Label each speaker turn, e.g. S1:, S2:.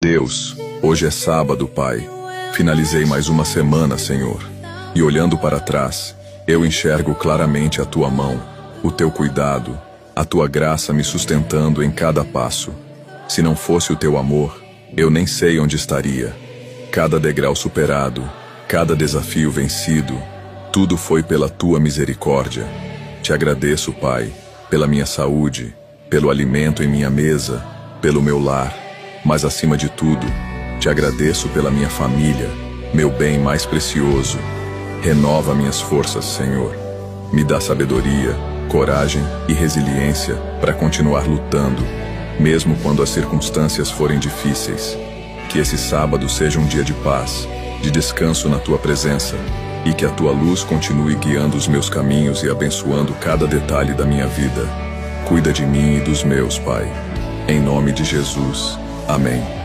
S1: Deus, hoje é sábado, Pai. Finalizei mais uma semana, Senhor. E olhando para trás, eu enxergo claramente a Tua mão, o Teu cuidado, a Tua graça me sustentando em cada passo. Se não fosse o Teu amor, eu nem sei onde estaria. Cada degrau superado, cada desafio vencido, tudo foi pela Tua misericórdia. Te agradeço, Pai, pela minha saúde, pelo alimento em minha mesa, pelo meu lar, mas acima de tudo, te agradeço pela minha família, meu bem mais precioso. Renova minhas forças, Senhor. Me dá sabedoria, coragem e resiliência para continuar lutando, mesmo quando as circunstâncias forem difíceis. Que esse sábado seja um dia de paz, de descanso na Tua presença, e que a Tua luz continue guiando os meus caminhos e abençoando cada detalhe da minha vida. Cuida de mim e dos meus, Pai. Em nome de Jesus. Amém.